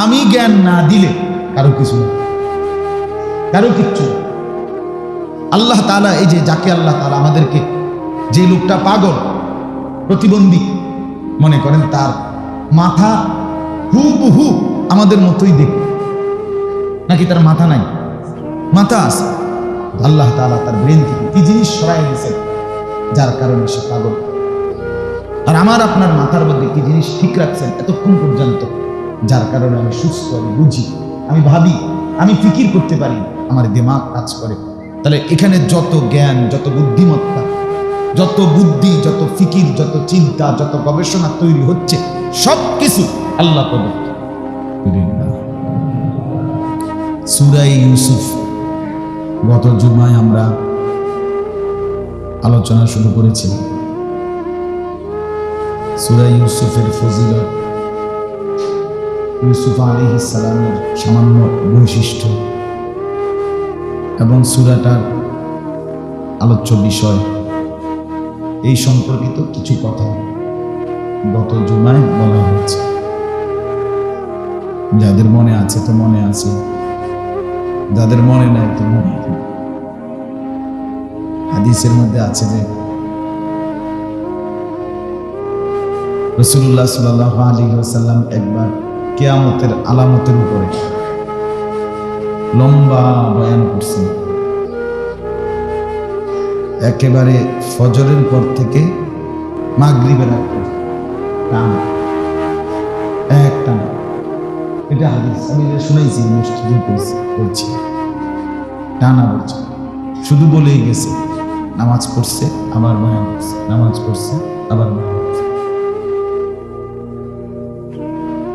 আমি জ্ঞান না দিলে কারো কিছু না, কারো কিচ্ছু। আল্লাহ তাআলা এই যে যাকে আল্লাহ তাআলা আমাদেরকে, যে লোকটা পাগল প্রতিবন্ধী মনে করেন, তার মাথা হুবহু আমাদের মতোই দেখতে, নাকি তার মাথা নাই? মাথা আছে। আল্লাহ তাআলা তার ব্রেন থেকে কি জিনিস সরাই দিয়েছেন যার কারণে সে পাগল। আর আমার আপনার মাথার মধ্যে কি জিনিস ঠিক রাখছেন এতক্ষণ পর্যন্ত যার কারণে আমি সুস্থ, আমি বুঝি, আমি ভাবি, আমি ফিকির করতে পারি, আমার দিমাগ কাজ করে। তাহলে এখানে যত জ্ঞান, যত বুদ্ধিমত্তা, যত বুদ্ধি, যত ফিকির, যত চিন্তা, যত গবেষণা তৈরি হচ্ছে, সব কিছু আল্লাহ প্রদত্ত। সূরা ইউসুফ গত জুমায় আমরা আলোচনা শুরু করেছিলাম। সূরা ইউসুফের ফজিলত, ইউসুফ আলাইহিস সালামের সামান্য বৈশিষ্ট্য এবং সূরাটার আলোচ্য বিষয়, এই সম্পর্কিত কিছু কথা গত জুমায় বলা হয়েছে। যাদের মনে আছে তো মনে আছে, যাদের মনে নাই তো মনে নেই। হাদিসের মধ্যে আছে যে রাসূলুল্লাহ সাল্লাল্লাহু আলাইহি ওয়াসাল্লাম একবার কিয়ামতের আলামতের উপরে লম্বা বয়ান করছেন। একেবারে ফজরের পর থেকে মাগরিবের আগ পর্যন্ত টানা, এক টানা। এটা হাদিস, আমি শুনেছি, মসজিদে বলছি, টানা বলছে। শুধু বলেই গেছে, নামাজ পড়ছে আবার বয়ান করছে, নামাজ পড়ছে আবার বয়ান করছে।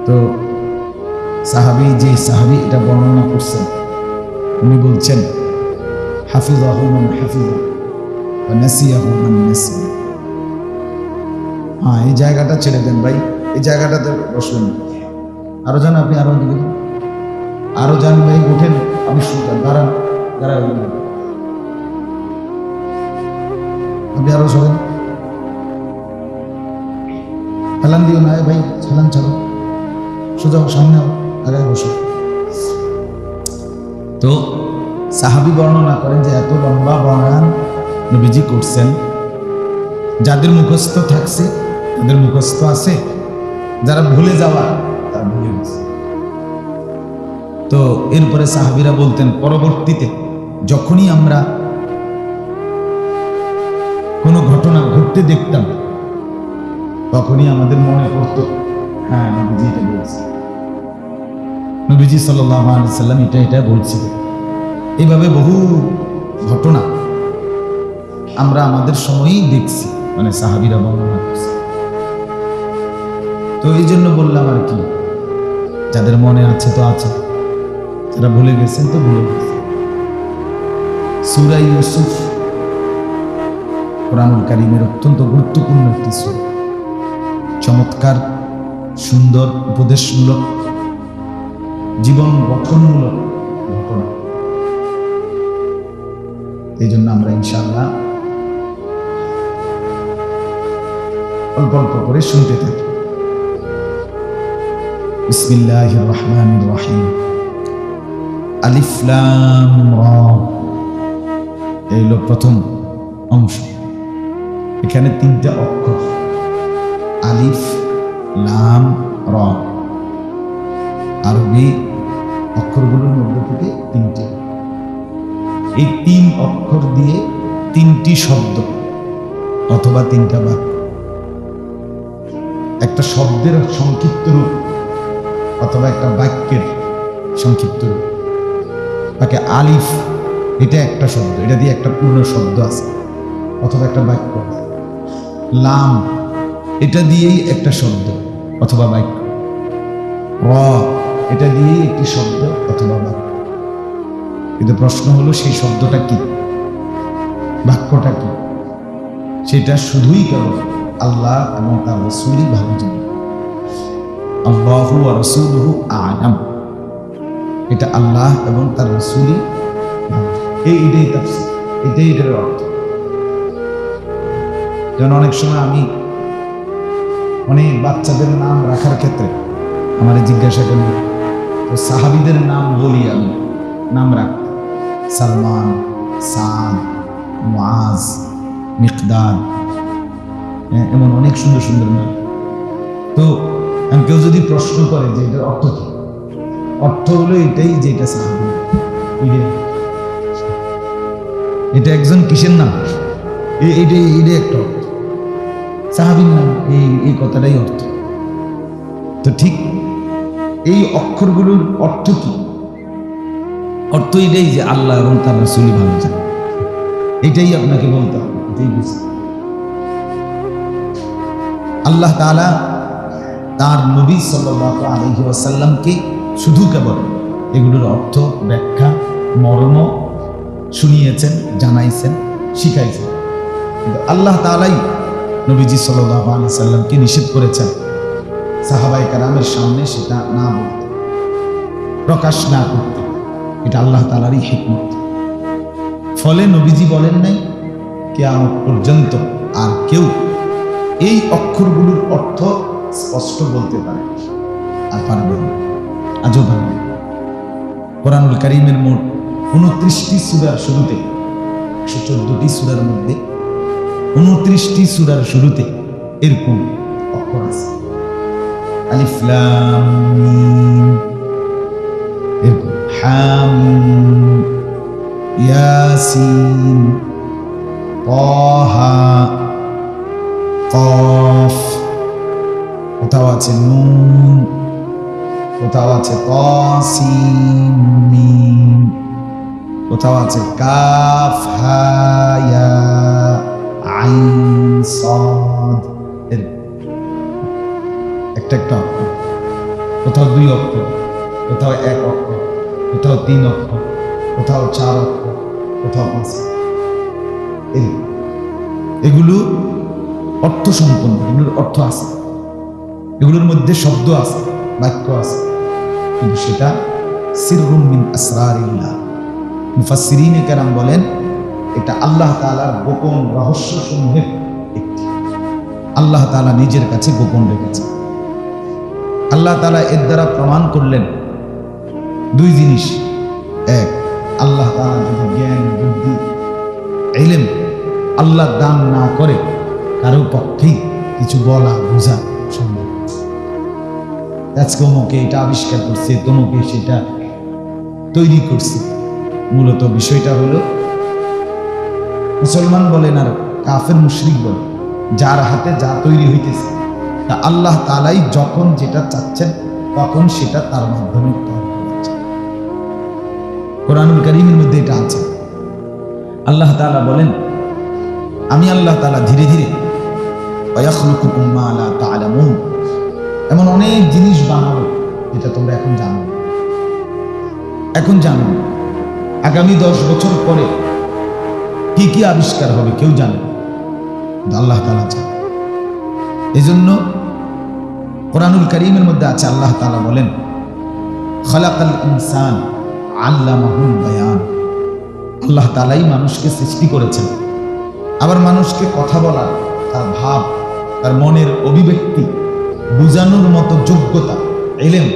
তো যে সাহাবী এটা বর্ণনা করছেন, উনি বলছেন হাফিজাহু মান হাফিজা ওয়া নাসিয়াহু মান নাসিয়া। এই জায়গাটা ছেড়ে দেন ভাই, এই জায়গাটাতে বসবেন। আরো যান, আপনি আরো দিকে আরো যান ভাই, উঠেন, আমি শুনতাম, দাঁড়ান দাঁড়ান, আপনি আরো সরেন, ফেলান দিও না ভাই, ফেলান ছাড়ো, সোজা সামনে আগে বসো। তো সাহাবী বর্ণনা করেন যে এত লম্বা বয়ান নবীজি করছেন, যাদের মুখস্থ থাকছে তাদের মুখস্থ আছে, যারা ভুলে যাওয়া তারা ভুলে গেছে। তো এরপরে সাহাবীরা বলতেন, পরবর্তীতে যখনই আমরা কোনো ঘটনা ঘটতে দেখতাম তখনই আমাদের মনে পড়তো, হ্যাঁ নবীজি এটা বলছে, নবীজি সাল্লাল্লাহু আলাইহি সাল্লাম এটা বলছিলেন। এইভাবে বহু ঘটনা আমরা আমাদের সময়ই দেখছি, মানে সাহাবীরা বর্ণনা করছে। তো এই জন্য বললাম আর কি, যাদের মনে আছে তো আছে, যারা ভুলে গেছেন তো ভুলে গেছেন। সূরা ইউসুফ কোরআনুল কারীমের অত্যন্ত গুরুত্বপূর্ণ একটি সূরা, চমৎকার, সুন্দর, উপদেশমূলক, জীবন গঠনমূলক ঘটনা। এই জন্য আমরা ইনশাআল্লাহ অল্প অল্প করে শুনতে থাকি। বিসমিল্লাহির রহমানির রহিম। আলিফ লাম রা, এই হলো প্রথম অংশ। এখানে তিনটা অক্ষর, আলিফ লাম রা, আরবি অক্ষরগুলোর মধ্যে থেকে তিনটি। এই তিন অক্ষর দিয়ে তিনটি শব্দ অথবা তিনটা বাক্য, একটা শব্দের সংক্ষিপ্ত রূপ অথবা একটা বাক্যের সংক্ষিপ্ত রূপ। তাকে আলিফ, এটা একটা শব্দ, এটা দিয়ে একটা পূর্ণ শব্দ আছে অথবা একটা বাক্য আছে। লাম, এটা দিয়েই একটা শব্দ অথবা বাক্য। র, এটা দিয়েই একটি শব্দ অথবা বাক্য। কিন্তু প্রশ্ন হলো, সেই শব্দটা কি, বাক্যটা কি? সেটা শুধুই কেবল আল্লাহ এবং তার রাসূলই ভালো জানেন। আল্লাহু ওয়া রাসূলুহু আ'লাম, এটা আল্লাহ এবং তার রাসূলই ভালো। এইটাই তাফসীর, এটাই এটার অর্থ। যেমন অনেক সময় আমি অনেক বাচ্চাদের নাম রাখার ক্ষেত্রে আমারে জিজ্ঞাসা করি, তো সাহাবীদের নাম বলি আমি, নাম রাখ, সালমান, সাদ, মুআজ, মিকদাদ, এমন অনেক সুন্দর সুন্দর নাম। তো কেউ যদি প্রশ্ন করে যে এটার অর্থ কি, অর্থ হলো এটাই যে এটা সাহাবী, এটা একজন কিসের নাম, এইটাই একটা অর্থ, সাহাবীর নাম, এই কথাটাই অর্থ। তো ঠিক এই অক্ষরগুলোর অর্থ কি? অর্থ এটাই যে আল্লাহ এবং তার রাসূলই ভালো জানে, এটাই আপনাকে বলতে হবে, এটাই বুঝতে। আল্লাহ তাআলা তার নবী সাল্লাল্লাহু আলাইহি ওয়াসাল্লামকে শুধু কেবল এগুলোর অর্থ, ব্যাখ্যা, মর্ম শুনিয়েছেন, জানাইছেন, শিখাইছেন। কিন্তু আল্লাহ তাআলাই নবীজি সাল্লাল্লাহু আলাইহি সাল্লামকে নিষেধ করেছেন সাহাবায়ে কেরামের সামনে সেটা না বলতে, প্রকাশ না করতে। এটা আল্লাহ তাআলারই হিকমত। ফলে নবীজি বলেন নাই কিয়ামত পর্যন্ত আর কেউ এই অক্ষরগুলোর অর্থ স্পষ্ট বলতে পারে আর পারবে না, আজও পারবে না। কোরআনুল কারীমের মোট 29টি সূরার শুরুতে, 114টি সূরার মধ্যে 29টি সূরার শুরুতে এরকম অক্ষর আছে, আলিফ লাম মিম, এরকম হামিম, ইয়াসিন, তাহা, কফ, কোথাও আছে নুন, কোথাও আছে তাসিম মিম, কোথাও আছে কাফ হা ইয়া আইন সাদ, একটা একটা অক্ষর, কোথাও 2 অক্ষর, কোথাও 1 অক্ষর, কোথাও 3 অক্ষর, কোথাও 4 অক্ষর, কোথাও 5। এগুলো অর্থ সম্পন্ন, এগুলোর অর্থ আছে, এগুলোর মধ্যে শব্দ আছে, বাক্য আছে, কিন্তু সেটা সিররুম মিন আসরারিল্লাহ। মুফাসসিরিনে কেরাম বলেন এটা আল্লাহ তাআলার গোপন রহস্য সমূহের একটি, আল্লাহ তাআলা নিজের কাছে গোপন রেখেছেন। আল্লাহ তাআলা এর দ্বারা প্রমাণ করলেন 2 জিনিস। এক, আল্লাহ তাআলা যদি জ্ঞান, বুদ্ধি, ইলম আল্লাহ দান না করে কারো পক্ষেই কিছু বলা বোঝা সম্ভব। আজকে অমুকে এটা আবিষ্কার করছে, তমুকে সেটা তৈরি করছে। মূলত বিষয়টা হলো মুসলমান বলেন আর কাফের মুশরিক বলেন, যার হাতে যা তৈরি হইতেছে তা আল্লাহ তাআলাই যখন যেটা চাচ্ছেন তখন সেটা তার মাধ্যমে তৈরি হচ্ছে। কোরআনুল কারীমের মধ্যে এটা আছে। আল্লাহ তাআলা বলেন আমি আল্লাহ তাআলা ধীরে ধীরে ওয়ায়াখলুকুকুম মা লা তা'লামুন, এমন অনেক জিনিস বানাবো যেটা তোমরা এখন জানো, এখন জানো। আগামী 10 বছর পরে কি কি আবিষ্কার হবে কেউ জানে, আল্লাহ তাআলা জানেন। এজন্য কোরআনুল কারীমের মধ্যে আছে আল্লাহ তাআলা বলেন খালাকাল ইনসান আল্লামাহুল বায়ান। আল্লাহ তাআলাই মানুষকে সৃষ্টি করেছেন, আবার মানুষকে কথা বলার, তার ভাব, তার মনের অভিব্যক্তি বুঝানোর মতো যোগ্যতা, ইলম,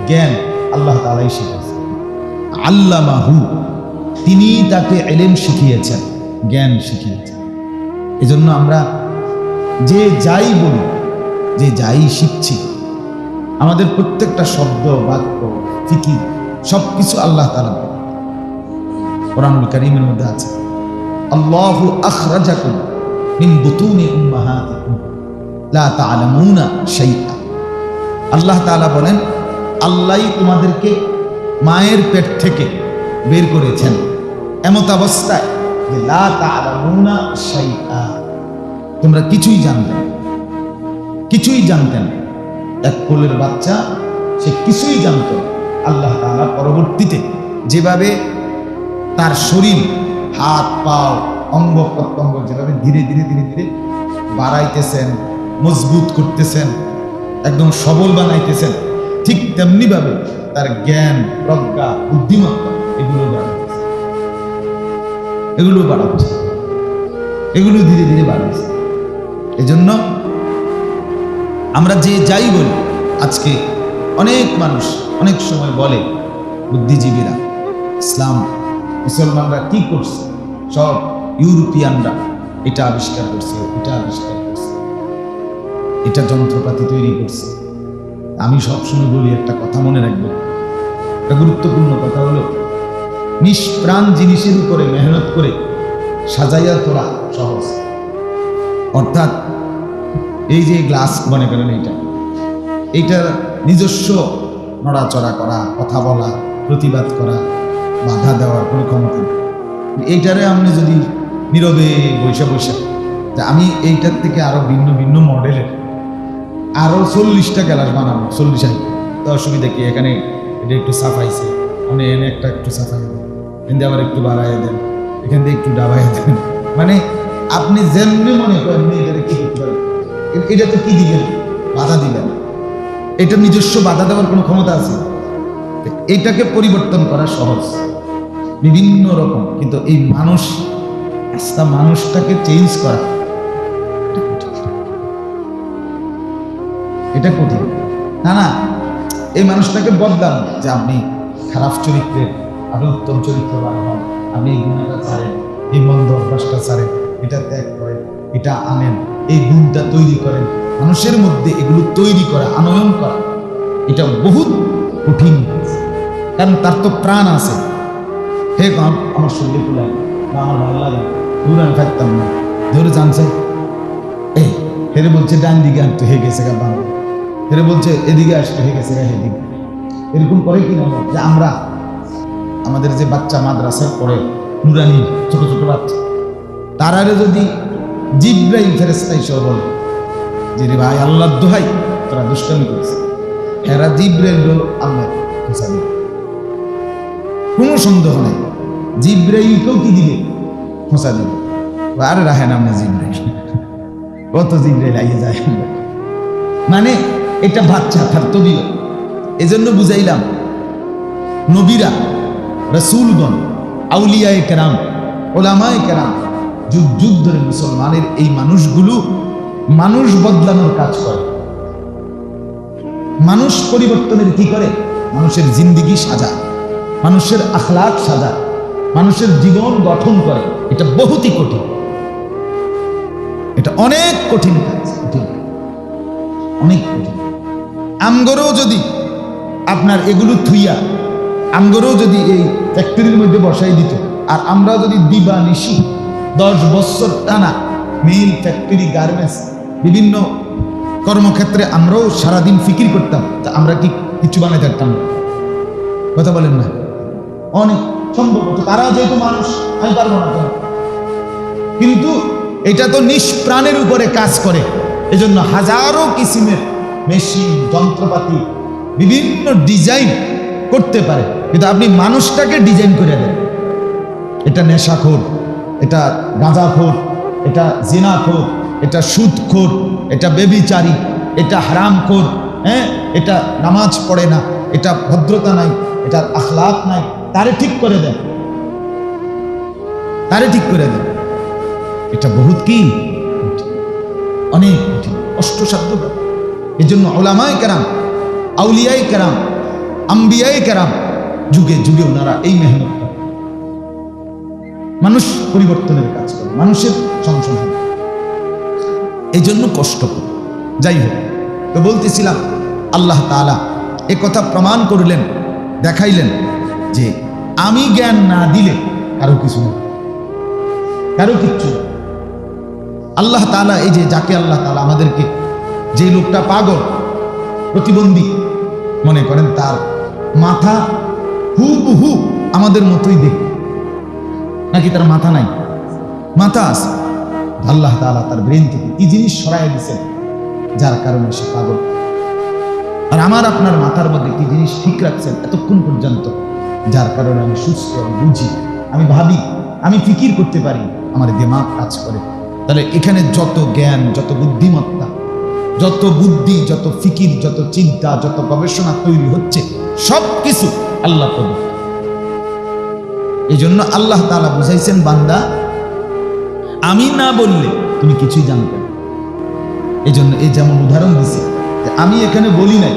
জ্ঞান আল্লাহ তাআলাই শিখিয়েছেন। আল্লামাহু, তিনি তাকে ইলম শিখিয়েছেন, জ্ঞান শিখিয়েছেন। এজন্য আমরা যে যাই বলি, যে যাই শিখছি, আমাদের প্রত্যেকটা শব্দ, বাক্য, ফিকির সবকিছু আল্লাহ তাআলা। কোরআনুল কারীমের মধ্যে আছে আল্লাহু আখরাজাকুম মিন বুতুনি উম্মাহাতিকুম লা তা'লামুনা শাইআ। আল্লাহ তাআলা বলেন আল্লাহই তোমাদেরকে মায়ের পেট থেকে বের করেছেন এমত অবস্থায় যে লা তা'লামুনা শাইআ, তোমরা কিছুই জানতে না, কিছুই জানতেন। এক কোলের বাচ্চা, সে কিছুই জানত না। আল্লাহ তাআলা পরবর্তীতে যেভাবে তার শরীর, হাত, পা, অঙ্গ প্রত্যঙ্গ যেভাবে ধীরে ধীরে ধীরে ধীরে বাড়াইতেছেন, মজবুত করতেছেন, একদম সবল বানাইতেছেন, ঠিক তেমনি ভাবে তার জ্ঞান, প্রজ্ঞা, বুদ্ধিমত্তা এগুলো বাড়াচ্ছে, এগুলো বাড়াচ্ছে, এগুলো ধীরে ধীরে বাড়াচ্ছে। এজন্য আমরা যে যাই বলি, আজকে অনেক মানুষ অনেক সময় বলে, বুদ্ধিজীবীরা, ইসলাম মুসলমানরা কি করছে, সব ইউরোপিয়ানরা এটা আবিষ্কার করছে, এটা আবিষ্কার করছে, এটা যন্ত্রপাতি তৈরি করছে। আমি সবসময় বলি একটা কথা মনে রাখবেন, একটা গুরুত্বপূর্ণ কথা হলো, নিষ্প্রাণ জিনিসের উপরে মেহনত করে সাজাইয়া তোলা সহজ। অর্থাৎ এই যে গ্লাস মনে করেন, এইটা নিজস্ব নড়াচড়া করা, কথা বলা, প্রতিবাদ করা, বাধা দেওয়ার কোনো ক্ষমতা নেই। এইটারে আপনি যদি নীরবে বৈশা যে আমি এইটার থেকে আরো ভিন্ন ভিন্ন মডেলের আরো 40টা গ্লাস বানাবো, 40 তো অসুবিধা কি? এখানে এটা একটু সাফাইছে, আপনি এনে একটা একটু সাফাই দেন, এখান আবার একটু বাড়াই দেন, এখান থেকে একটু ডাবাই দেন, মানে আপনি যেমনি মনে করেন এটা কি করতে পারেন। এটা তো কি দিবেন? বাধা দিবেন। এটা নিজস্ব বাধা দেওয়ার কোনো ক্ষমতা আছে? এটাকে পরিবর্তন করা সহজ, বিভিন্ন রকম, কিন্তু এই মানুষটাকে চেঞ্জ করা এটা কঠিন। না, এই মানুষটাকে বদলান, যে আপনি খারাপ চরিত্রের, আপনি উত্তম চরিত্রবান হন, আপনি এই গুণটা ছাড়েন, এই মন্দ অভ্যাসটা ছাড়েন, এটা ত্যাগ করেন, এটা আনেন, এই গুণটা তৈরি করেন। মানুষের মধ্যে এগুলো তৈরি করা, আনয়ন করা, এটা বহুত কঠিন, কারণ তার তো প্রাণ আছে। হে আমার শরীরে কুলায় বা আমার ভালো লাগে, দূর আমি থাকতাম না, ধরে জানছে এই হেরে বলছে ডান দিকে আনতে হয়ে গেছে গা বাংলা, হেরে বলছে এদিকে আসতে হয়ে গেছে গা সেদিকে। এরকম করে কিনা যে আমরা আমাদের যে বাচ্চা মাদ্রাসায় পড়ে, নুরানি ছোট ছোট বাচ্চা, তারারে যদি জিব্রাইল ফেরেশতা এসে বলে যে রে ভাই আল্লাহর দোহাই তোরা দুষ্টামি করেছে, হেরা জিব্রাইল হলো আল্লাহ, কোনো সন্দেহ নাই, জিব্রাইলকেও কি দিবে? খোঁচা দিবে। আরে রাখেন আপনি জিব্রাইল, কত জিব্রাইল আইয়ে যায়, মানে এটা বাচ্চা তার তবিও। এই জন্য বুঝাইলাম, নবীরা, রাসূলগণ, আউলিয়ায়ে কেরাম, ওলামায়ে কেরাম যুগ যুগ ধরে মুসলমানের এই মানুষগুলো মানুষ বদলানোর কাজ করে, মানুষ পরিবর্তনের কি করে? মানুষের জিন্দিগি সাজা, মানুষের আখলাক সাজা, মানুষের জীবন গঠন করে। এটা বহুতই কঠিন, এটা অনেক কঠিন কাজ, অনেক কঠিন। আমগরেও যদি আপনার এগুলো থুইয়া আমগরেও যদি এই ফ্যাক্টরির মধ্যে বসাই দিত, আর আমরা যদি দিবা নিশি 10 বছর টানা মিল, ফ্যাক্টরি, গার্মেন্টস, বিভিন্ন কর্মক্ষেত্রে আমরাও সারাদিন ফিকির করতাম, তা আমরা কি কিছু বানাই থাকতাম না? কথা বলেন না? অনেক সম্ভব হতো, তারা যেহেতু মানুষ, আমি পারবো না কেন? কিন্তু এটা তো নিষ্প্রাণের উপরে কাজ করে, এজন্য হাজারো কিসিমের মেশিন, যন্ত্রপাতি, বিভিন্ন ডিজাইন করতে পারে, কিন্তু আপনি মানুষটাকে ডিজাইন করে দেন। এটা নেশাখোর, এটা গাঁজাখোর, এটা জিনাখোর, এটা সুদখোর, এটা বেবিচারী, এটা হারামখোর, এটা নামাজ পড়ে না, এটা ভদ্রতা নাই, এটার আখলাক নাই, তারে ঠিক করে দেন, তারে ঠিক করে দেন। এটা বহুত কি অনেক কঠিন, কষ্টসাধ্য। এই জন্য ওলামায়ে কেরাম, আউলিয়ায়ে কেরাম, আম্বিয়ায়ে কেরাম যুগে যুগে ওনারা এই মেহনত করে, মানুষ পরিবর্তনের কাজ করে, মানুষের সংশোধন, এই জন্য কষ্ট করে। যাই হোক, তো বলতেছিলাম, আল্লাহ তাআলা এ কথা প্রমাণ করলেন, দেখাইলেন যে আমি জ্ঞান না দিলে কারো কিছু নেই, কারো কিচ্ছু। আল্লাহ তাআলা এই যে যাকে আল্লাহ তাআলা আমাদেরকে, যে লোকটা পাগল, প্রতিবন্ধী মনে করেন, তার মাথা হুবহু আমাদের মতোই দেখে, নাকি তার মাথা নাই? মাথা আছে। আল্লাহ তাআলা তার ব্রেন থেকে কি জিনিস সরাই দিয়েছেন, যার কারণে সে পাগল। আর আমার আপনার মাথার মধ্যে কি জিনিস ঠিক রাখছেন এতক্ষণ পর্যন্ত, যার কারণে আমি সুস্থ, আমি বুঝি, আমি ভাবি, আমি ফিকির করতে পারি, আমার দিমাগ কাজ করে। তাহলে এখানে যত জ্ঞান, যত বুদ্ধিমত্তা, যত বুদ্ধি, যত ফিকির, যত চিন্তা, যত গবেষণা তৈরি হচ্ছে, সব কিছু আল্লাহ প্রদত্ত। এই জন্য আল্লাহ তাআলা বুঝাইছেন, বান্দা আমি না বললে তুমি কিছুই জানবে না। এই জন্য এই যেমন উদাহরণ দিছি, আমি এখানে বলি নাই,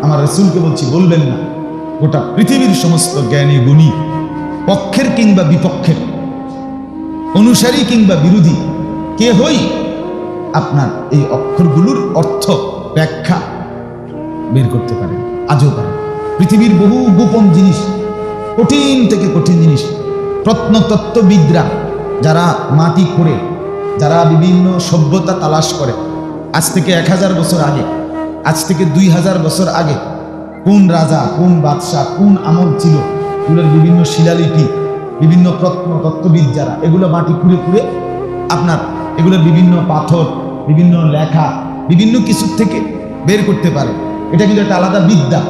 আমার রাসূলকে বলছি বলবেন না, গোটা পৃথিবীর সমস্ত জ্ঞানী গুণী, পক্ষের কিংবা বিপক্ষের, অনুসারী কিংবা বিরোধী, কেহই আপনার এই অক্ষরগুলোর অর্থ ব্যাখ্যা বের করতে পারে, আজও পারে। পৃথিবীর বহু গোপন জিনিস, কঠিন থেকে কঠিন জিনিস, প্রত্নতত্ত্ববিদরা যারা মাটি খোঁড়ে, যারা বিভিন্ন সভ্যতা তালাশ করে, আজ থেকে 1000 বছর আগে, আজ থেকে 2000 বছর আগে কোন রাজা, কোন বাদশাহ, কোন আমল ছিল, এগুলোর বিভিন্ন শিলালিপি, বিভিন্ন প্রত্নতত্ত্ববিদ যারা এগুলো মাটি খুঁড়ে খুঁড়ে আপনার এগুলোর বিভিন্ন পাথর, বিভিন্ন লেখা, বিভিন্ন কিছুর থেকে বের করতে পারে। এটা কিন্তু একটা আলাদা বিদ্যা,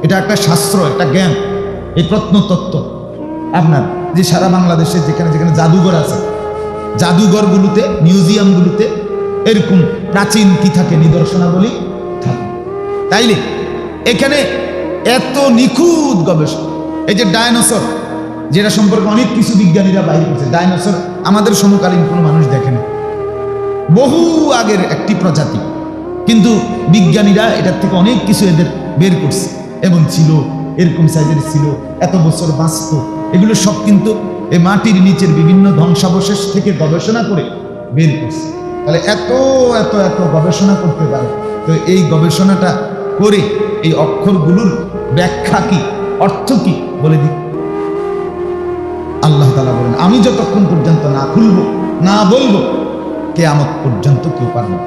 এটা একটা শাস্ত্র, একটা জ্ঞান। এই প্রত্নতত্ত্ব আপনার যে সারা বাংলাদেশে যেখানে যেখানে জাদুঘর আছে, জাদুঘরগুলোতে, মিউজিয়ামগুলোতে এরকম প্রাচীন কি থাকে, নিদর্শনাবলী থাকে। তাইলে এখানে এত নিখুঁত গবেষণা, এই যে ডায়নোসর, যেটা সম্পর্কে অনেক কিছু বিজ্ঞানীরা বাইরে করছে, ডায়নোসর আমাদের সমকালীন কোনো মানুষ দেখেনি, বহু আগের একটি প্রজাতি, কিন্তু বিজ্ঞানীরা এটার থেকে অনেক কিছু এদের বের করছে, এবং ছিল এরকম সাইজের ছিল, এত বছর বাঁচত, এগুলো সব কিন্তু এই মাটির নিচের বিভিন্ন ধ্বংসাবশেষ থেকে গবেষণা করে বের করছে। তাহলে এত এত এত গবেষণা করতে পারে, তো এই গবেষণাটা করে এই অক্ষরগুলোর ব্যাখ্যা কি, অর্থ কি বলে দিই। আল্লাহ তাআলা বলেন, আমি যতক্ষণ পর্যন্ত না খুলবো, না বলবো, কিয়ামত পর্যন্ত কেউ পারবে না।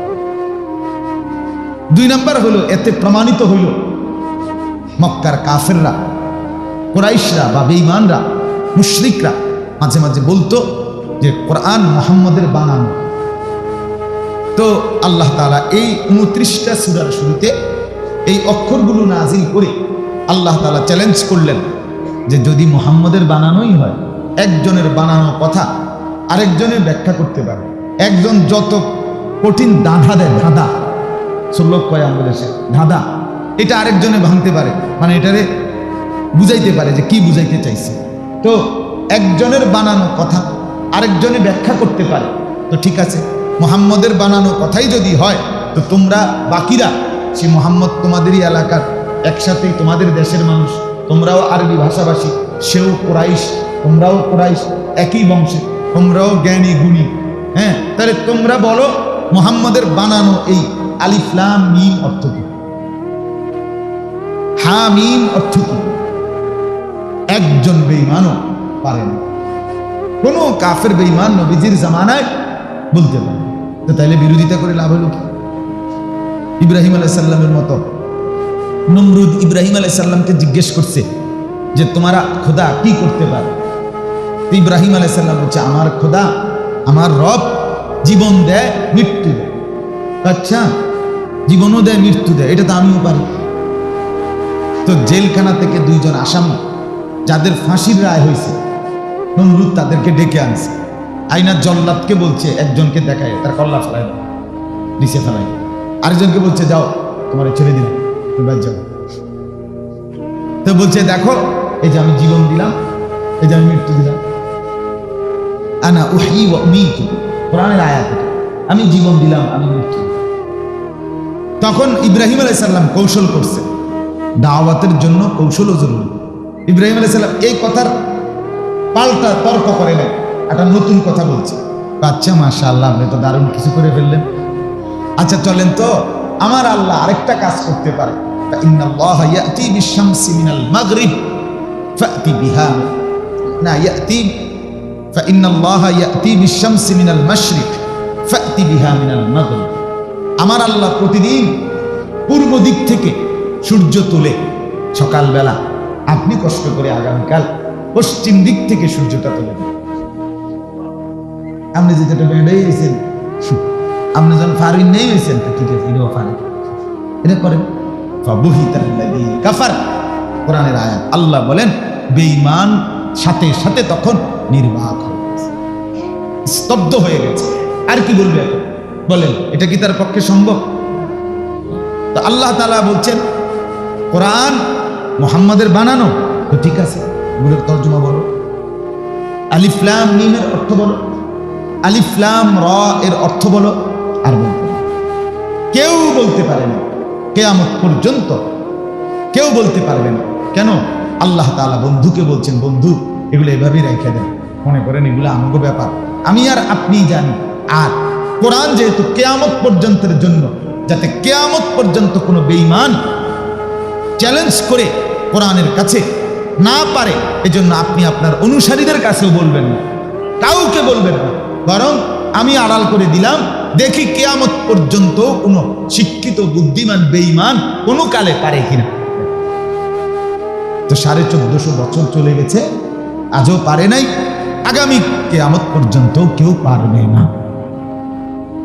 2 নাম্বার হলো, এতে প্রমাণিত হইল মক্কার কাফেররা, কুরাইশরা বা বেঈমানরা, মুশরিকরা মাঝে মাঝে বলতো যে কোরআন মুহাম্মদের বানানো। তো আল্লাহ তাআলা এই 29টা সূরার শুরুতে এই অক্ষরগুলো নাজিল করে আল্লাহ তাআলা চ্যালেঞ্জ করলেন যে যদি মুহাম্মদের বানানোই হয়, একজনের বানানো কথা আরেকজনের ব্যাখ্যা করতে পারে। একজন যত কঠিন ধাঁধা দেয়, ধাঁধা ষোলক কয়াম বলেছে, ধাঁধা, এটা আরেকজনে ভাঙতে পারে, মানে এটারে বুঝাইতে পারে যে কি বুঝাইতে চাইছে। তো একজনের বানানো কথা আরেকজনে ব্যাখ্যা করতে পারে। তো ঠিক আছে, মুহাম্মদের বানানো কথাই যদি হয়, তো তোমরা বাকিরা, সে মুহাম্মদ তোমাদেরই এলাকার, একসাথেই তোমাদের দেশের মানুষ, তোমরাও আরবি ভাষাভাষী, সেও কুরাইশ, তোমরাও কুরাইশ, একই বংশে, তোমরাও জ্ঞানী গুণী। হ্যাঁ, তাহলে তোমরা বলো মুহাম্মদের বানানো এই আলিফ লাম মিম অর্থ কি, হা মিম অর্থ কি? একজন বেঈমানও পারে না, কোনো কাফের বেঈমান নবীজির জামানায় বলতে পারে। তো তাইলে বিরোধিতা করে লাভ হলো কি? ইব্রাহিম আলাইহিস সালামের মতো নমরুদ ইব্রাহিম আলাইহিস সালামকে জিজ্ঞেস করছে যে তোমারা খোদা কি করতে পারে? ইব্রাহিম আলাইহিস সালাম বলছে, আমার খোদা, আমার রব জীবন দেয়, মৃত্যু দেয়। আচ্ছা, জীবনও দেয়, মৃত্যু দেয়, এটা তো আমিও পারি। তো জেলখানা থেকে 2 জন আসামি, যাদের ফাঁসির রায় হয়েছে, নমরুদ তাদেরকে ডেকে আনছে, আইনার জল্লাদকে বলছে, একজনকে দেখায় তার কল্লা ফেলায় দাও, নিচে ফেলায়, আরেকজনকে বলছে যাও তোমার ছেড়ে দিলাম, তুমি বাদ যাও। তো বলছে দেখো, এই যে আমি জীবন দিলাম, এই যে আমি মৃত্যু দিলাম, আনা উহয়ী ওয়া উমীতু, কোরআনের আয়াত, আমি জীবন দিলাম, আমি মৃত্যু। তখন ইব্রাহিম আলাইহিস সালাম কৌশল করছে, দাওয়াতের জন্য কৌশলও জরুরি। ইব্রাহিম আলাইহিস সালাম এই কথার পাল্টা তর্ক করে নেয়, একটা নতুন কথা বলছে। আচ্ছা, মাশাআল্লাহ, আপনি তো দারুণ কিছু করে ফেললেন। আচ্ছা চলেন তো, আমার আল্লাহ আরেকটা কাজ করতে পারে, ইন্নাল্লাহা ইয়াতি বিশ-শামসি মিনাল মাগরিব ফাতি বিহা, না ইয়াতি, ফাইন্নাল্লাহা ইয়াতি বিশ-শামসি মিনাল মাশরিক ফাতি বিহা মিনাল মাগরিব। আমার আল্লাহ প্রতিদিন পূর্ব দিক থেকে সূর্য তুলে সকালবেলা, আপনি কষ্ট করে আগামীকাল পশ্চিম দিক থেকে সূর্যটা তুলে দেন। আপনি যেটা বেড়েই হয়েছেন, আপনি যখন ফারিন নেই হয়েছেন, ঠিক আছে, এটাও ফারিন, এটা করেন। ফাবুহিতাল্লাযী কাফার, কোরআনের আয়াত। আল্লাহ বলেন বেঈমান সাথে সাথে তখন নির্বাক হয়ে গেছে, স্তব্ধ হয়ে গেছে। আর কি বলবে এখন? বলেন, এটা কি তার পক্ষে সম্ভব? তো আল্লাহ তাআলা বলছেন কোরআন মুহাম্মাদের বানানো। তো ঠিক আছে, এগুলোর তর্জমা বলো, আলিফ লাম মিম এর অর্থ বলো, আলিফ লাম র এর অর্থ বলো। আর বলতে কেউ বলতে পারে না কিয়ামত পর্যন্ত কেউ বলতে পারবে না। কেন? আল্লাহ তাআলা বন্ধুকে বলছেন, বন্ধু এগুলো এভাবেই রেখে দেন, মনে করেন এগুলো আমগো ব্যাপার, আমি আর আপনি জানি। আর কোরআন যেহেতু কিয়ামত পর্যন্তের জন্য, যাতে কিয়ামত পর্যন্ত কোনো বেঈমান চ্যালেঞ্জ করে কোরআনের কাছে না পারে, এজন্য আপনি আপনার অনুসারীদের কাছেও বলবেন না, কাউকে বলবেন না, বরং আমি আড়াল করে দিলাম, দেখি কিয়ামত পর্যন্ত কোনো শিক্ষিত বুদ্ধিমান বেঈমান কোনো কালে পারে কিনা। তো 1450 বছর চলে গেছে, আজও পারে নাই, আগামী কিয়ামত পর্যন্ত কেউ পারবে না।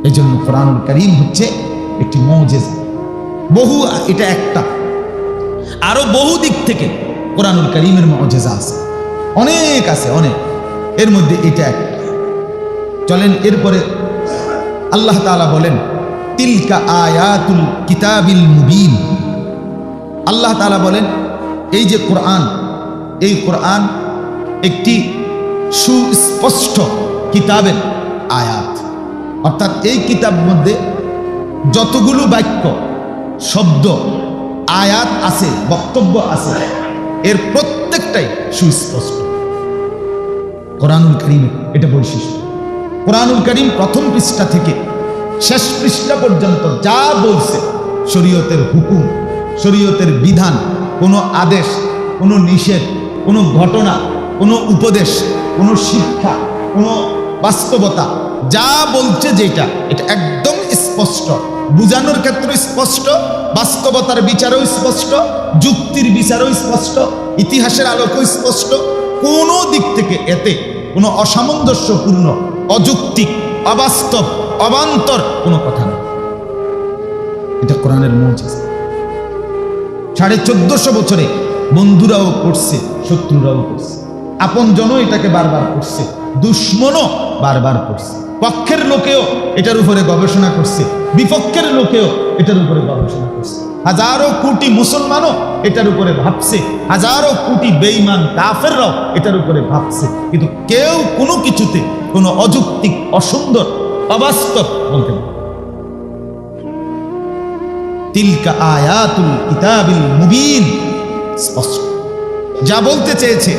এই জন্য কোরআনুল কারীম হচ্ছে একটি মুজিজা। বহু, এটা একটা, আরো বহু দিক থেকে কোরআনুল কারীমের মুজিজা আছে, অনেক আছে, অনেক। এর মধ্যে এটা একটা। চলেন এরপরে আল্লাহ তাআলা বলেন, তিলকা আয়াতুল কিতাবিল মুবিন। আল্লাহ তাআলা বলেন, এই যে কোরআন, এই কোরআন একটি সুস্পষ্ট কিতাবের আয়াত। অর্থাৎ এই কিতাব মধ্যে যতগুলো বাক্য, শব্দ, আয়াত আছে, বক্তব্য আছে, এর প্রত্যেকটাই সুস্পষ্ট। কোরআনুল কারীম এটা বৈশিষ্ট্য। কোরআনুল কারীম প্রথম পৃষ্ঠা থেকে শেষ পৃষ্ঠা পর্যন্ত যা বলছে, শরীয়তের হুকুম, শরীয়তের বিধান, কোনো আদেশ, কোনো নিষেধ, কোনো ঘটনা, কোনো উপদেশ, কোনো শিক্ষা, কোনো বাস্তবতা, যা বলছে যেটা, এটা একদম স্পষ্ট, বুঝানোর ক্ষেত্রে স্পষ্ট, বাস্তবতার বিচারও স্পষ্ট, যুক্তির বিচারও স্পষ্ট, ইতিহাসের আলোকেও স্পষ্ট। কোনো দিক থেকে এতে কোনো অসামঞ্জস্যপূর্ণ, অযৌক্তিক, অবাস্তব, অবান্তর কোনো কথা নেই। এটা কোরআনের মুজিজা। 1450 বছরে বন্ধুরাও করছে, শত্রুরাও করছে, আপনজনও এটাকে বারবার করছে, দুশ্মনও বারবার করছে, পক্ষের লোকেও এটার উপরে গবেষণা করছে, বিপক্ষের লোকেও এটার উপরে গবেষণা করছে, হাজারো কোটি মুসলমানও এটার উপরে ভাবছে, হাজারো কোটি বেঈমান কাফেররাও এটার উপরে ভাবছে, কিন্তু কেউ কোনো কিছুতে কোনো অযৌক্তিক, অসুন্দর, অবাস্তব বলতে না। তিলকা আয়াতুল কিতাবিল মুবিন, স্পষ্ট, যা বলতে চেয়েছে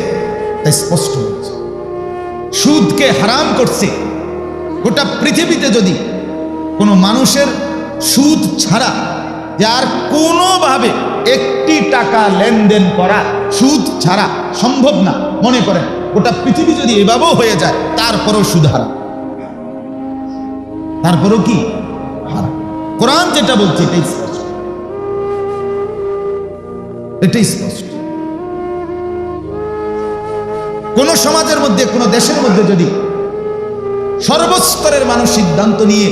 তাই স্পষ্ট বলছে। সুদকে হারাম করছে। গোটা পৃথিবীতে যদি কোনো মানুষের সুদ ছাড়া যার কোনোভাবে একটি টাকা লেনদেন করা সুদ ছাড়া সম্ভব না, মনে করেন গোটা পৃথিবী যদি এভাবেও হয়ে যায়, তারপরও সুদ হারাম, তারপরও কি হারাম। কোরআন যেটা বলছে এটাই স্পষ্ট, এটাই স্পষ্ট। কোন সমাজের মধ্যে, কোন দেশের মধ্যে যদি সর্বস্তরের মানুষ সিদ্ধান্ত নিয়ে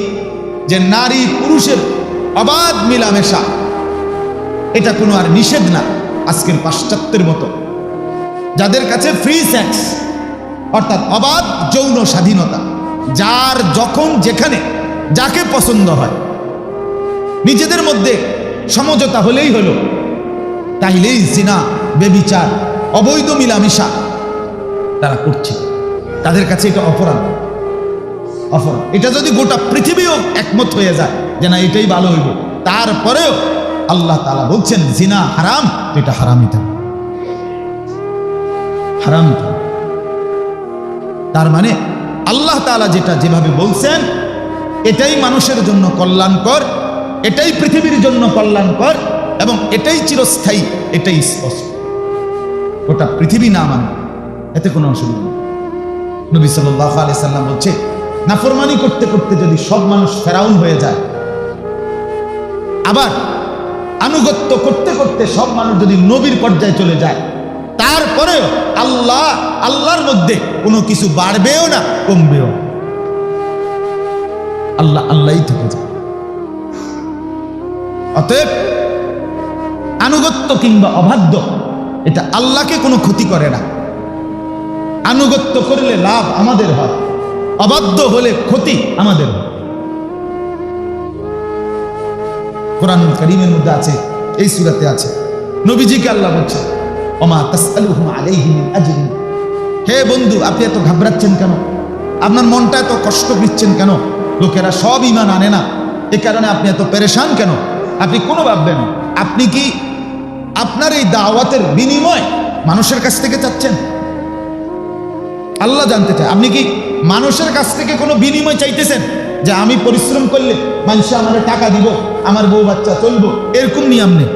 যে নারী পুরুষের অবাধ মিলামেশা, এটা কোনো আর নিষেধ না, আজকের পাশ্চাত্যের মতো যাদের কাছে ফ্রি সেক্স, অর্থাৎ অবাধ যৌন স্বাধীনতা, যার যখন যেখানে যাকে পছন্দ হয়, নিজেদের মধ্যে সমঝোতা হলেই হলো, তাইলেই জিনা, বেবিচার, অবৈধ মিলামেশা তারা করছে, তাদের কাছে এটা অপরাধ। অপরাধ। এটা যদি গোটা পৃথিবীও একমত হয়ে যায় যে না এটাই ভালো হইব, তারপরেও আল্লাহ তাআলা বলছেন জিনা হারাম, তো এটা হারামই থাকবে, হারাম থাকবে। তার মানে আল্লাহ তাআলা যেটা যেভাবে বলছেন এটাই মানুষের জন্য কল্যাণকর, এটাই পৃথিবীর জন্য কল্যাণকর, এবং এটাই চিরস্থায়ী, এটাই স্পষ্ট। গোটা পৃথিবী না মানে এতে কোনো অসুবিধা নেই। নবী সাল্লাল্লাহু আলাইহি সাল্লাম বলছে, নাফরমানি করতে করতে যদি সব মানুষ ফেরাউন হয়ে যায়, আবার আনুগত্য করতে করতে সব মানুষ যদি নবীর পর্যায়ে চলে যায়, তারপরেও আল্লাহর মধ্যে কোনো কিছু বাড়বেও না, কমবেও না, আল্লাহ আল্লাহই থেকে যায়। অতএব আনুগত্য কিংবা অবাধ্য এটা আল্লাহকে কোনো ক্ষতি করে না। আনুগত্য করলে লাভ আমাদের হয়, অবাধ্য হলে ক্ষতি আমাদের হয়। কোরআনুল কারীমের মধ্যে আছে, এই সূরাতে আছে, নবীজিকে আল্লাহ বলছে, ওমা তাসআলুহুম আলাইহি মিন আজরিন। হে বন্ধু, আপনি এত ঘাবড়াচ্ছেন কেন? আপনার মনটা এত কষ্ট দিচ্ছেন কেন? লোকেরা সব ঈমান আনে না, এ কারণে আপনি এত পেরেশান কেন? আপনি কোনো ভাববেন, আপনি কি আপনার এই দাওয়াতের বিনিময় মানুষের কাছ থেকে চাচ্ছেন? আল্লাহ জানতে চায় আপনি কি মানুষের কাছ থেকে কোনো বিনিময় চাইতেছেন, যে আমি পরিশ্রম করলে মানুষ আমার টাকা দিব, আমার বউ বাচ্চা চলবো, এরকম নিয়ম নেই?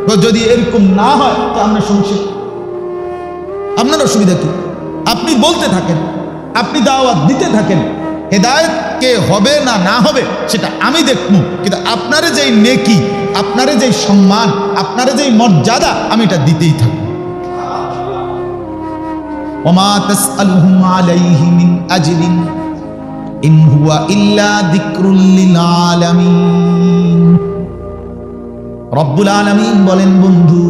তো যদি এরকম না হয় তো আপনার সমস্যা, আপনার অসুবিধা কি? আপনি বলতে থাকেন, আপনি দাওয়াত দিতে থাকেন, হেদায়েত কে হবে না না হবে সেটা আমি দেখব, কিন্তু আপনারে যেই নেকি, আপনারে যেই সম্মান, আপনারে যেই মর্যাদা, আমি এটা দিতেই থাকব। ওমা তাসআলুহুম আলাইহি মিন আজরিন ইন হুয়া ইল্লা যিকরুল লিল আলামিন। রব্বুল আলামিন বলেন, বন্ধু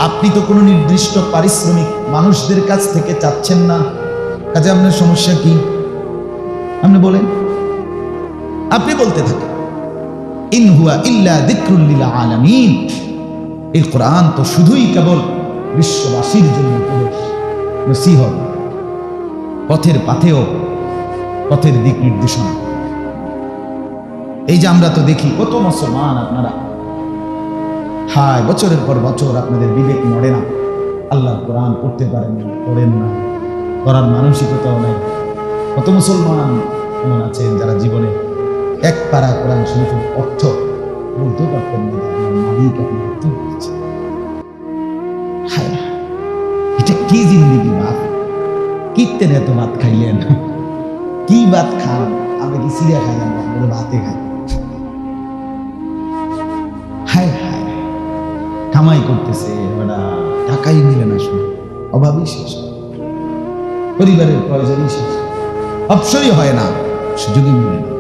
আপনি তো কোনো নির্দিষ্ট পারিশ্রমিক মানুষদের কাছ থেকে চাচ্ছেন না, কাজে আপনার সমস্যা কি? আপনি বলেন, আপনি বলতে থাকেন ইন হুয়া ইল্লা যিকরুল লিল আলামিন। এই কোরআন তো শুধুই কেবল বিশ্ববাসীর জন্য উপদেশ, নসিহত, পথের পাথেয়, পথের দিক নির্দেশনা। এই যে আমরা তো দেখি কত মুসলমান আপনারা, হায় বছরের পর বছর আপনাদের বিবেক নড়ে না, আল্লাহর কোরআন পড়তে পারেন না, পড়েন না, পড়ার মানসিকতাও নেই। কত মুসলমান এমন আছেন যারা জীবনে এক পারা কোরআন শরীফের অর্থ বলতে পারতেন না, আপনার মালিক আপনার অর্থ বলছে। হায়, এটা কি জিন্দিগি বাপ? কিতেন এত ভাত খাইলেন? কি ভাত খান? আমরা কি সিরিয়া খাইলাম না, আমরা ভাতে খাই। হায় হায়, কামাই করতেছে ওরা, টাকাই মিলে না, শুনে অভাবই শেষ, পরিবারের প্রয়োজনই শেষ, অবসরই হয় না, সুযোগই মিলে না।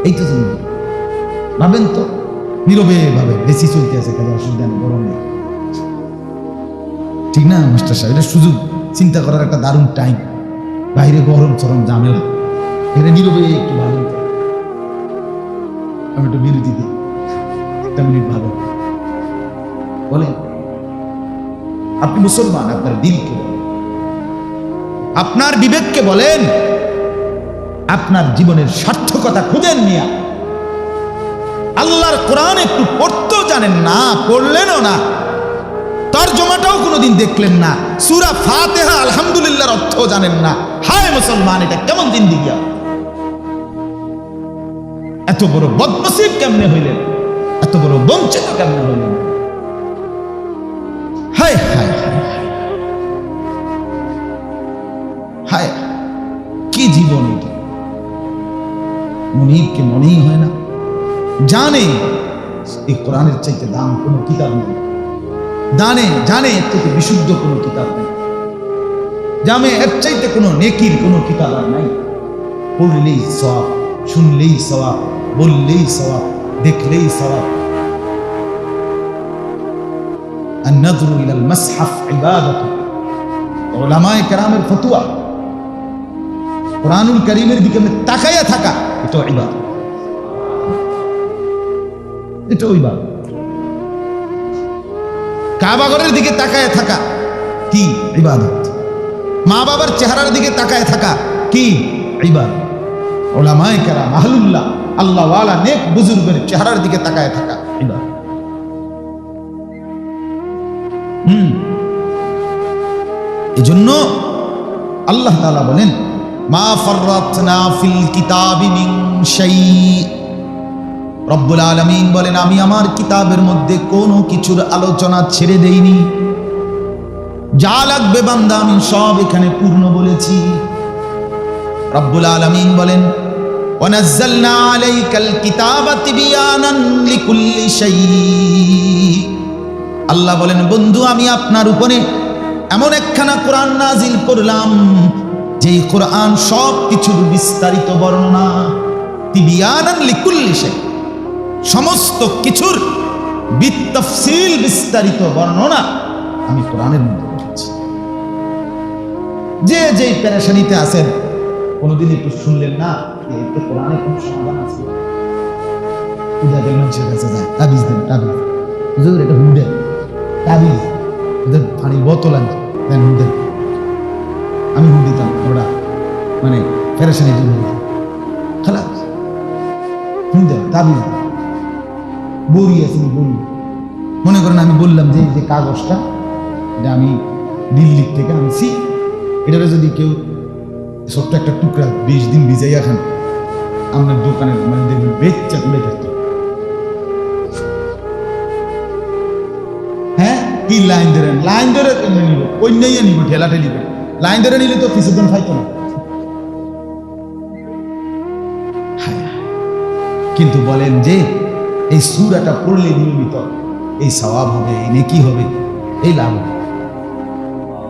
এই তো ভাবেন তো, নীরবে ভাবে বেশি চলতে আছে, কাজে অসুবিধা নেই, গরম নেই, ঠিক না মাস্টার সাহেব? এটা সুযোগ চিন্তা করার একটা দারুণ টাইম। বাইরে গরম চরম ঝামেলা, এখানে নীরবে একটু ভাবেন তো। আমি একটু বিরতি দিই, একটা মিনিট ভাবেন, বলেন আপনি মুসলমান, আপনার দিলকে বলেন, আপনার বিবেককে বলেন, আপনার জীবনের সার্থকতা খুঁজেন নিয়া। আল্লাহর কোরআন একটু পড়তেও জানেন না, পড়লেনও না, তরজমাটাও কোনোদিন দেখলেন না, সূরা ফাতিহা আলহামদুলিল্লাহর অর্থও জানেন না। হায় মুসলমান, এটা কেমন জিন্দেগি? এত বড় বদনসিব কেমনে হইলেন? এত বড় বঞ্চিত কেমনে হইলেন? হায় হায় হায় হায়, কি জীবন এটা! মুনিরকে মনেই হয় না, জানে এই কোরআনের চাইতে দাম কোনো কিতাব নেই, জানে এর থেকে বিশুদ্ধ কোনো কিতাব নেই, জানে এর চাইতে কোনো নেকির কোনো কিতাব আর নাই। পড়লেই সওয়াব, শুনলেই সওয়াব, বললেই সওয়াব, দেখলেই সওয়াব। আন-নাযরু ইলাল মাসহাফ ইবাদাতু, উলামায়ে কেরামের ফতোয়া, কোরআনুল কারীমের দিকে তাকায়া থাকা, এটাও ইবাদত, এটাও ইবাদত। কাবাঘরের দিকে তাকায় থাকা কি? ইবাদত। মা বাবার চেহারার দিকে তাকায় থাকা কি? ইবাদত। উলামায়ে কেরাম, আহলুল্লাহ, আল্লাহ ওয়ালা, নেক বুজুর্গের চেহারার দিকে তাকায় থাকা ইবাদত। এজন্য আল্লাহ তাআলা বলেন, মা ফাররাতনা ফিল কিতাবি মিন শাই। রব্বুল আলামিন বলেন, আমি আমার কিতাবের মধ্যে কোনো কিছুর আলোচনা ছেড়ে দেইনি, যা লাগবে বান্দা আমি সব এখানে পূর্ণ বলেছি। রব্বুল আলামিন বলেন, ওয়ানাজ্জালনা আলাইকাল কিতাবা তিবয়ানান লিকুল্লি শাই। আল্লাহ বলেন, বন্ধু আমি আপনার উপরে এমন একখানা কোরআন নাজিল করলাম, যেই কোরআন সব কিছুর বিস্তারিত বর্ণনা, তিবয়ানান লিকুল্লি শাই, সমস্ত কিছুর বিতাফসিল, বিস্তারিত বর্ণনা আমি কোরআনের মধ্যে রেখেছি। যে যেই পেরেশানিতে আছেন, কোনোদিন একটু শুনলেন না এতে কোরআনে কোন সমাধান আছে? উদাহরণ মানুষের কাছে যায়, তাবিজ দেন, তাবিজ হুজুর এটা হুডে তাবিজ, ওদের পানির বোতল আনছে, দেন হুডে। আমি হুড দিতাম, ওরা মানে পেরেশানি দূর হয়ে খালাস, হুডে তাবিজ, বড়ি আছে, বড়ি মনে করেন আমি বললাম যে এই যে কাগজটা এটা আমি দিল্লি থেকে আনছি, এটারে যদি কেউ ছোট্ট একটা টুকরা 20 দিন ভিজাইয়া খান, আপনার দোকানের মানে দেখবেন বেচ্চা তুলে থাকতো। হ্যাঁ, কি লাইন ধরেন, লাইন ধরে নিল, অন্যায় নিব, ঠেলা ঠেলি করে লাইন ধরে নিলে তো কিছুদিন খাইতো না। কিন্তু বলেন যে এই সূরাটা পড়লে নিয়মিত এই সওয়াব হবে, এই নেকি হবে, এই লাভ হবে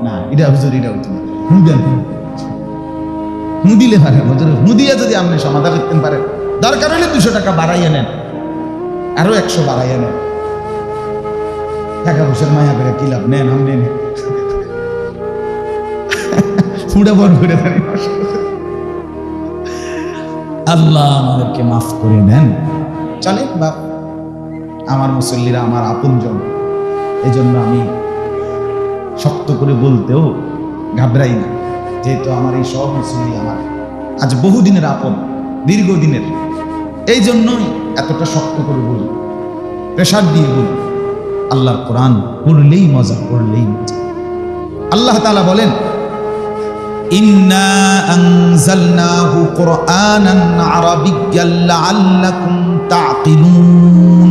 না। এটা হুজুর, এটা হতো না, দিলে পারে হুজুর, দিয়া যদি আপনি সমাধান করতে পারেন, দরকার হলে 200 টাকা বাড়াইয়া নেন, আরো 100 বাড়াইয়া নেন, টাকা পয়সার মায়া করে কি লাভ, নেন আপনি নেন, ফুটা বন করে দেন। আল্লাহ আমাদেরকে মাফ করে দেন। চলে বাপ, আমার মুসল্লিরা আমার আপনজন, এই জন্য আমি শক্ত করে বলতেও ঘাবড়াই না, যেহেতু আমার এই সব মুসল্লি আমার আজ বহুদিনের আপন, দীর্ঘদিনের, এই জন্যই এতটা শক্ত করে বলি, প্রেশার দিয়ে বলি। আল্লাহর কোরআন পড়লেই মজা, পড়লেই মজা। আল্লাহ তাআলা বলেন, ইন্না আনজালনাহু কুরআনান আরাবিয়্যান লাআল্লাকুম তাকিলুন।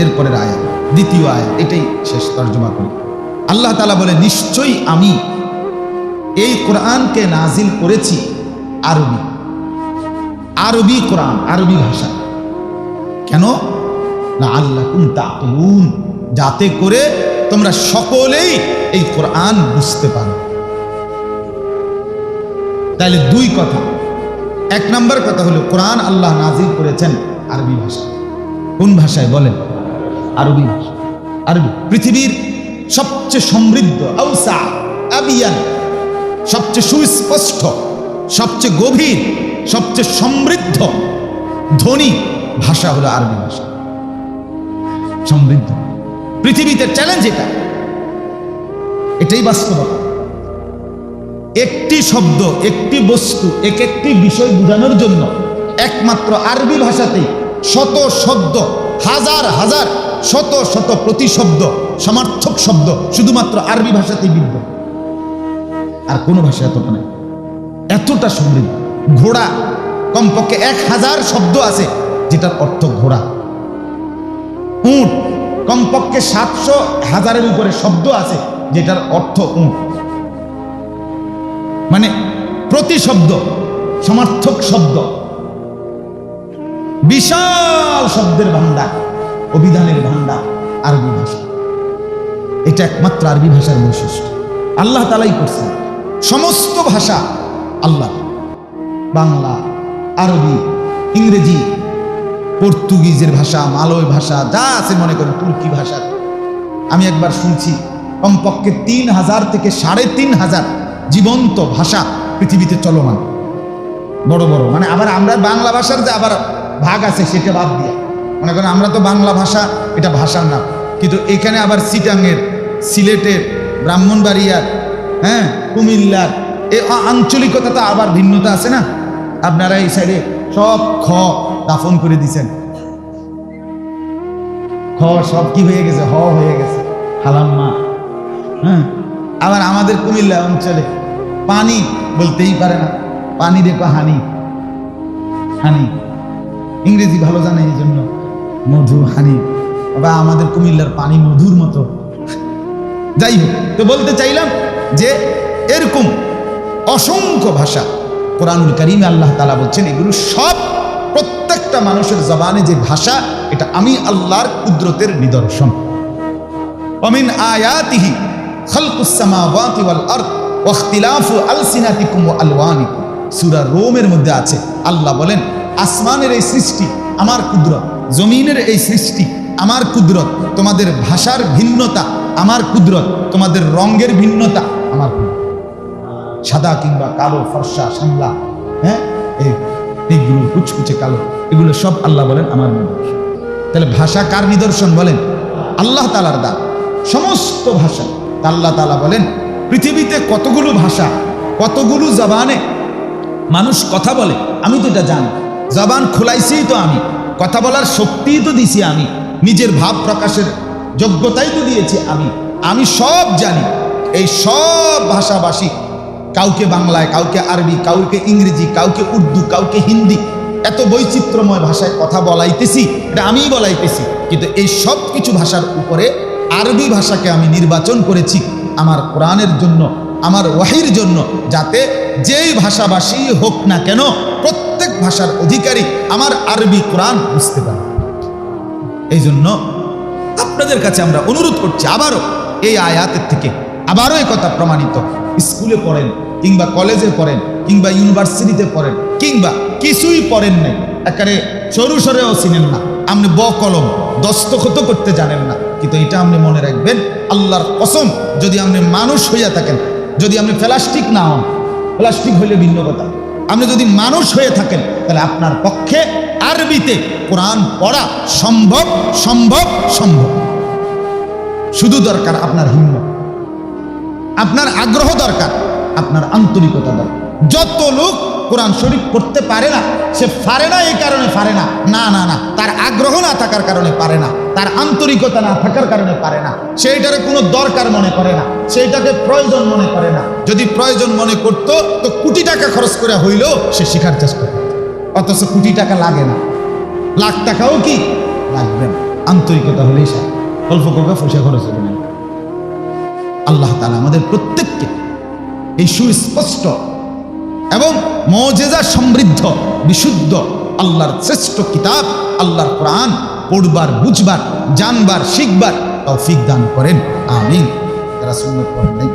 এরপরের আয়াত, দ্বিতীয় আয়াত, এটাই শেষ তরজমা করি। আল্লাহ তাআলা বলে, নিশ্চয়ই আমি এই কোরআনকে নাজিল করেছি আরবি, আরবি কোরআন, আরবি ভাষা। কেন? লাআল্লাকুম তাকিলুন, যাতে করে তোমরা সকলেই এই কোরআন বুঝতে পারো। তাহলে দুই কথা, এক নম্বর কথা হলো কোরআন আল্লাহ নাজিল করেছেন আরবি ভাষা। কোন ভাষায় বলেন? আরবি ভাষা। আরবি পৃথিবীর সবচেয়ে সমৃদ্ধ, আউসা আবিয়ান, সবচেয়ে সুস্পষ্ট, সবচেয়ে গভীর, সবচেয়ে সমৃদ্ধ, ধনী ভাষা হলো আরবি ভাষা। সমৃদ্ধ পৃথিবীতে চ্যালেঞ্জ এটা, এটাই বাস্তবতা। একটি শব্দ, একটি বস্তু, একটি বিষয় বোঝানোর জন্য একমাত্র আরবি ভাষাতেই শত শব্দ, হাজার হাজার, শত শত প্রতিশব্দ, সমার্থক শব্দ শুধুমাত্র আরবি ভাষাতেই বিদ্যমান। আর কোনো ভাষা এতটা নেই, এতটা সমৃদ্ধ। ঘোড়া কমপক্ষে 1000 শব্দ আছে যেটার অর্থ ঘোড়া। উট কমপক্ষে 700,000-এর উপরে শব্দ আছে যেটার অর্থ উট। মানে প্রতি শব্দ সমার্থক শব্দ, বিশাল শব্দের ভান্ডার, অভিধানের ভান্ডার আরবি ভাষা। এটা একমাত্র আরবি ভাষার বৈশিষ্ট্য। আল্লাহ তাআলাই করছেন সমস্ত ভাষা আল্লাহ, বাংলা, আরবি, ইংরেজি, পর্তুগিজের ভাষা, মালয় ভাষা, যা আছে মনে করেন, তুর্কি ভাষা। আমি একবার শুনছি কমপক্ষে 3000 থেকে 3500 জীবন্ত ভাষা পৃথিবীতে চলমান, বড় বড়। মানে আবার আমরা বাংলা ভাষার যে আবার ভাগ আছে সেটা বাদ দিয়া, মনে করেন আমরা তো বাংলা ভাষা, এটা ভাষার নাম, কিন্তু এখানে আবার চিটাঙের, সিলেটের, ব্রাহ্মণবাড়িয়ার, হ্যাঁ, কুমিল্লার, এই আঞ্চলিকতা তো আবার ভিন্নতা আছে না। আপনারা এই সাইডে সব খ দাফন করে দিছেন, খ সব কি হয়ে গেছে, হ হয়ে গেছে, হালাম্মা। হ্যাঁ, আবার আমাদের কুমিল্লা অঞ্চলে পানি বলতেই পারে না, পানি দেখো হানি, হানি ইংরেজি ভালো জানে, এই জন্য মধু, হানি। বা আমাদের কুমিল্লার পানি মধুর মতো। যাই হোক, তো বলতে চাইলাম যে এরকম অসংখ্য ভাষা কোরআনুল কারীমে আল্লাহ তাআলা বলছেন, এগুলো সব প্রত্যেকটা মানুষের জবানে যে ভাষা, এটা আমি আল্লাহর কুদরতের নিদর্শন। ওমিন আয়াতিহি খালকুস সামাওয়াতি ওয়াল আরদ ওয়া ইখতিলাফু আলসিনাতিকুম ওয়া আলওয়ানিকুম। সূরা রোমের মধ্যে আছে, আল্লাহ বলেন আসমানের এই সৃষ্টি আমার কুদরত, জমিনের এই সৃষ্টি আমার কুদরত, তোমাদের ভাষার ভিন্নতা আমার কুদরত, তোমাদের রঙের ভিন্নতা আমার কুদরত, সাদা কিংবা কালো, ফর্সা, শ্যামলা, হ্যাঁ, এই নিগ্রো, কুচকুচে কালো, এগুলো সব আল্লাহ বলেন আমার নিদর্শন। তাহলে ভাষা কার নিদর্শন বলেন? আল্লাহ তাআলার দান। সমস্ত ভাষা আল্লাহ তাআলা বলেন, পৃথিবীতে কতগুলো ভাষা, কতগুলো জবানে মানুষ কথা বলে, আমি তো এটা জানি। জবান খোলাইছি তো আমি, কথা বলার শক্তিই তো দিছি আমি, নিজের ভাব প্রকাশের যোগ্যতাই তো দিয়েছি আমি সব জানি। এই সব ভাষাভাষী, কাউকে বাংলায়, কাউকে আরবি, কাউকে ইংরেজি, কাউকে উর্দু, কাউকে হিন্দি, এত বৈচিত্র্যময় ভাষায় কথা বলাইতেছি, এটা আমিই বলাইতেছি। কিন্তু এই সব কিছু ভাষার উপরে আরবি ভাষাকে আমি নির্বাচন করেছি আমার কোরআনের জন্য, আমার ওয়াহির জন্য, যাতে যেই ভাষাভাষী হোক না কেন প্রত্যেক ভাষার অধিকারী আমার আরবি কোরআন বুঝতে পারে। এই জন্য আপনাদের কাছে আমরা অনুরোধ করছি, আবারও এই আয়াতের থেকে আবারও এই কথা প্রমাণিত, স্কুলে পড়েন কিংবা কলেজে পড়েন কিংবা ইউনিভার্সিটিতে পড়েন কিংবা কিছুই পড়েন নাই, একেবারে সরু সরেও চিনেন না, আপনি ব কলম দস্তখত করতে জানেন না, কিন্তু এটা আপনি মনে রাখবেন, আল্লাহর কসম, যদি আপনি মানুষ হইয়া থাকেন, যদি আপনি প্লাস্টিক না হন, প্লাস্টিক হইলে ভিন্ন কথা, আপনি যদি মানুষ হয়ে থাকেন তাহলে আপনার পক্ষে আরবিতে কোরআন পড়া সম্ভব সম্ভব সম্ভব। শুধু দরকার আপনার হিম্মত, আপনার আগ্রহ দরকার, আপনার আন্তরিকতা দরকার। যত লোক কোরআন শরীফ পড়তে পারে না, সে পারে না এই কারণে পারে না, না না না, তার আগ্রহ না থাকার কারণে পারে না, তার আন্তরিকতা না থাকার কারণে পারে না, সেইটারে কোনো দরকার মনে করে না, সেইটাকে প্রয়োজন মনে করে না। যদি প্রয়োজন মনে করতো তো কোটি টাকা খরচ করে হইলেও সে শেখার চেষ্টা করত, অথচ কোটি টাকা লাগে না, লাখ টাকাও কি লাগবে না, আন্তরিকতা হলেই সে অল্প করে পয়সা খরচ হবে না। আল্লাহ তাআলা আমাদের প্রত্যেককে এই সুস্পষ্ট এবং মুজিজা সমৃদ্ধ বিশুদ্ধ আল্লাহর শ্রেষ্ঠ কিতাব আল্লাহর কোরআন পড়বার, বুঝবার, জানবার, শিখবার তৌফিক দান করেন। আমিন। যারা সুন্নাত পড়েন নাই